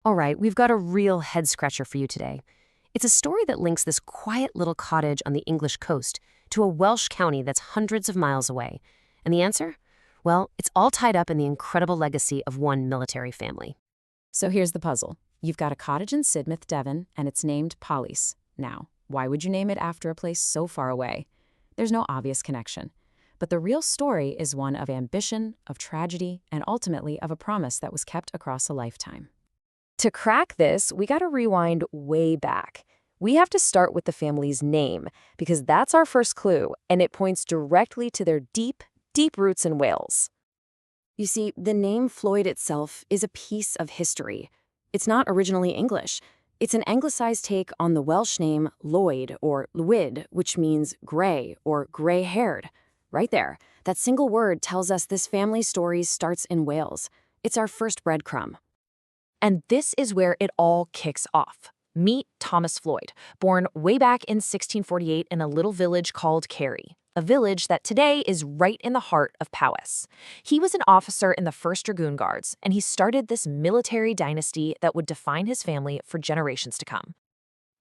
All right, we've got a real head-scratcher for you today. It's a story that links this quiet little cottage on the English coast to a Welsh county that's hundreds of miles away. And the answer? Well, it's all tied up in the incredible legacy of one military family. So here's the puzzle. You've got a cottage in Sidmouth, Devon, and it's named Powys. Now, why would you name it after a place so far away? There's no obvious connection. But the real story is one of ambition, of tragedy, and ultimately of a promise that was kept across a lifetime. To crack this, we gotta rewind way back. We have to start with the family's name, because that's our first clue, and it points directly to their deep, deep roots in Wales. You see, the name Floyd itself is a piece of history. It's not originally English. It's an anglicized take on the Welsh name Lloyd or Lwyd, which means gray or gray-haired. Right there, that single word tells us this family's story starts in Wales. It's our first breadcrumb. And this is where it all kicks off. Meet Thomas Floyd, born way back in 1648 in a little village called Carey, a village that today is right in the heart of Powys. He was an officer in the 1st Dragoon Guards, and he started this military dynasty that would define his family for generations to come.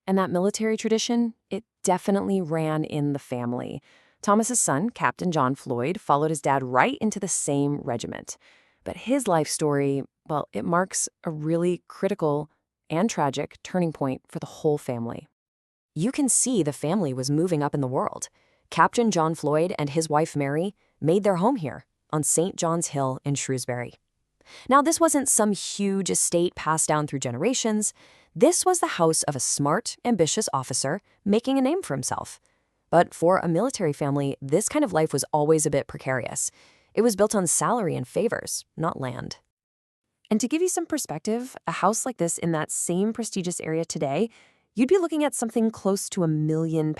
And that military tradition, it definitely ran in the family. Thomas's son, Captain John Floyd, followed his dad right into the same regiment. But his life story, well, it marks a really critical and tragic turning point for the whole family. You can see the family was moving up in the world. Captain John Floyd and his wife Mary made their home here on St. John's Hill in Shrewsbury. Now, this wasn't some huge estate passed down through generations. This was the house of a smart, ambitious officer making a name for himself. But for a military family, this kind of life was always a bit precarious. It was built on salary and favors, not land. And to give you some perspective, a house like this in that same prestigious area today, you'd be looking at something close to £1 million.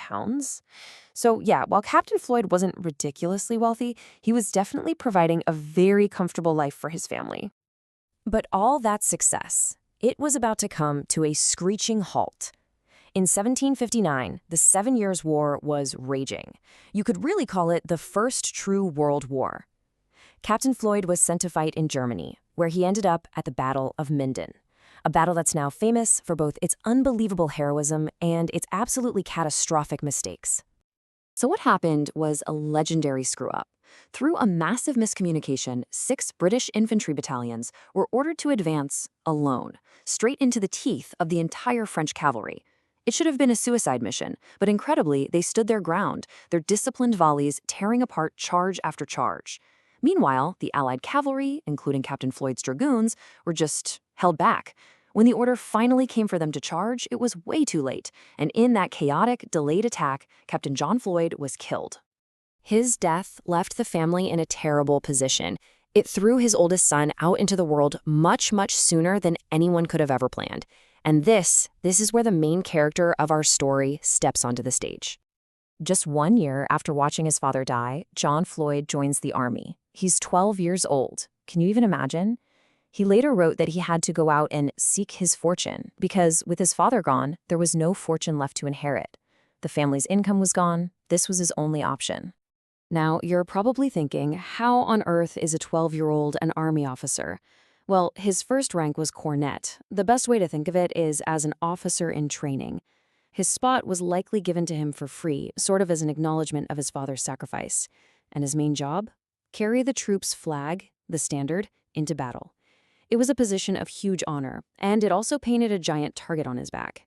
So yeah, while Captain Floyd wasn't ridiculously wealthy, he was definitely providing a very comfortable life for his family. But all that success, it was about to come to a screeching halt. In 1759, the 7 Years' War was raging. You could really call it the first true world war. Captain Floyd was sent to fight in Germany, where he ended up at the Battle of Minden, a battle that's now famous for both its unbelievable heroism and its absolutely catastrophic mistakes. So what happened was a legendary screw-up. Through a massive miscommunication, 6 British infantry battalions were ordered to advance alone, straight into the teeth of the entire French cavalry. It should have been a suicide mission, but incredibly, they stood their ground, their disciplined volleys tearing apart charge after charge. Meanwhile, the Allied cavalry, including Captain Floyd's dragoons, were just held back. When the order finally came for them to charge, it was way too late, and in that chaotic, delayed attack, Captain John Floyd was killed. His death left the family in a terrible position. It threw his oldest son out into the world much, much sooner than anyone could have ever planned. And this is where the main character of our story steps onto the stage. Just 1 year after watching his father die, John Floyd joins the army. He's 12 years old. Can you even imagine? He later wrote that he had to go out and seek his fortune because, with his father gone, there was no fortune left to inherit. The family's income was gone. This was his only option. Now, you're probably thinking, how on earth is a 12-year-old an army officer? Well, his first rank was cornet. The best way to think of it is as an officer in training. His spot was likely given to him for free, sort of as an acknowledgement of his father's sacrifice. And his main job? Carry the troops' flag, the standard, into battle. It was a position of huge honor, and it also painted a giant target on his back.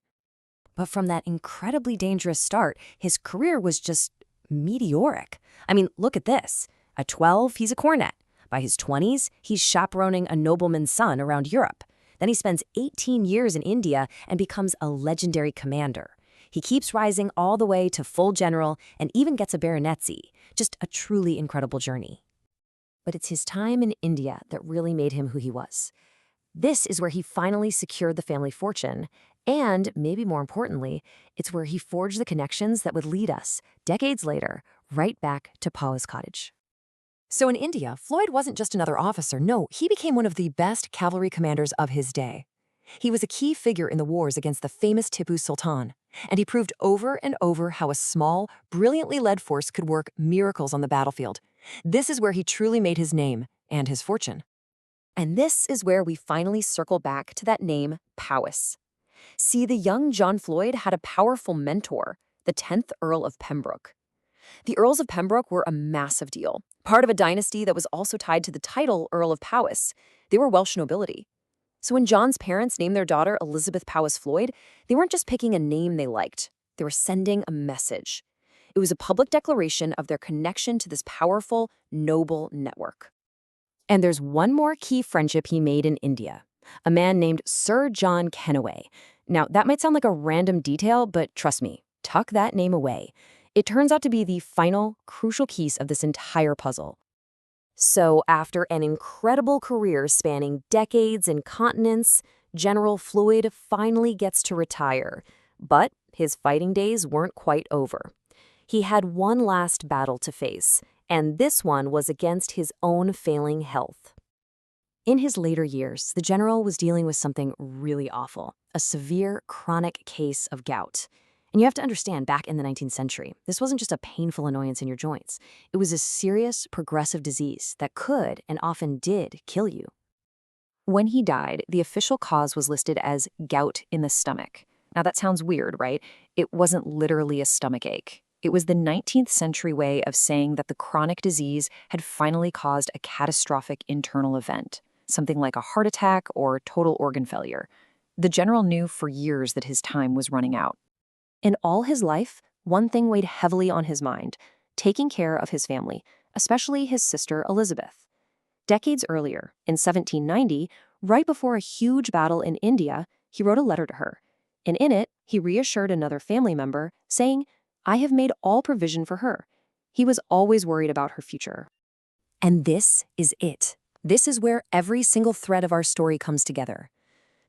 But from that incredibly dangerous start, his career was just meteoric. I mean, look at this. At 12, he's a cornet. By his 20s, he's chaperoning a nobleman's son around Europe. Then he spends 18 years in India and becomes a legendary commander. He keeps rising all the way to full general and even gets a baronetcy. Just a truly incredible journey. But it's his time in India that really made him who he was. This is where he finally secured the family fortune, and, maybe more importantly, it's where he forged the connections that would lead us, decades later, right back to Powys Cottage. So in India, Floyd wasn't just another officer. No, he became one of the best cavalry commanders of his day. He was a key figure in the wars against the famous Tipu Sultan, and he proved over and over how a small, brilliantly led force could work miracles on the battlefield. This is where he truly made his name and his fortune. And this is where we finally circle back to that name, Powys. See, the young John Floyd had a powerful mentor, the 10th Earl of Pembroke. The Earls of Pembroke were a massive deal, part of a dynasty that was also tied to the title Earl of Powys. They were Welsh nobility. So when John's parents named their daughter Elizabeth Powys Floyd, they weren't just picking a name they liked. They were sending a message. It was a public declaration of their connection to this powerful, noble network. And there's one more key friendship he made in India, a man named Sir John Kenaway. Now, that might sound like a random detail, but trust me, tuck that name away. It turns out to be the final, crucial piece of this entire puzzle. So, after an incredible career spanning decades and continents, General Floyd finally gets to retire. But his fighting days weren't quite over. He had one last battle to face, and this one was against his own failing health. In his later years, the general was dealing with something really awful, a severe chronic case of gout. And you have to understand, back in the 19th century, this wasn't just a painful annoyance in your joints. It was a serious, progressive disease that could, and often did, kill you. When he died, the official cause was listed as gout in the stomach. Now that sounds weird, right? It wasn't literally a stomach ache. It was the 19th century way of saying that the chronic disease had finally caused a catastrophic internal event, something like a heart attack or total organ failure. The general knew for years that his time was running out. In all his life, one thing weighed heavily on his mind: taking care of his family, especially his sister Elizabeth. Decades earlier, in 1790, right before a huge battle in India, he wrote a letter to her. And in it, he reassured another family member, saying, "I have made all provision for her." He was always worried about her future. And this is it. This is where every single thread of our story comes together.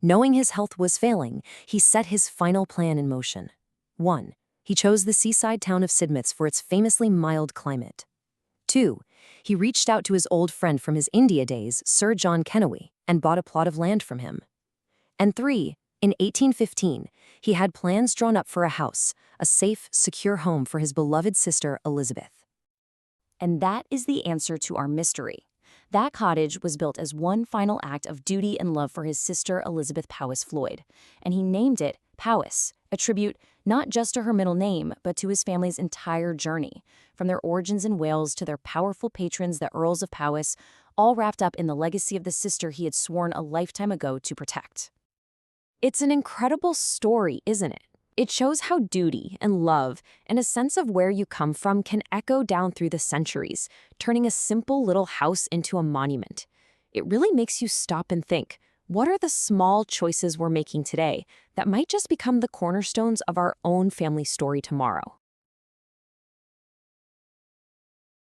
Knowing his health was failing, he set his final plan in motion. 1. He chose the seaside town of Sidmouth for its famously mild climate. 2. He reached out to his old friend from his India days, Sir John Kenaway, and bought a plot of land from him. And 3. In 1815, he had plans drawn up for a house, a safe, secure home for his beloved sister Elizabeth. And that is the answer to our mystery. That cottage was built as one final act of duty and love for his sister Elizabeth Powys Floyd, and he named it Powys, a tribute not just to her middle name, but to his family's entire journey, from their origins in Wales to their powerful patrons, the Earls of Powys, all wrapped up in the legacy of the sister he had sworn a lifetime ago to protect. It's an incredible story, isn't it? It shows how duty and love and a sense of where you come from can echo down through the centuries, turning a simple little house into a monument. It really makes you stop and think, what are the small choices we're making today that might just become the cornerstones of our own family story tomorrow?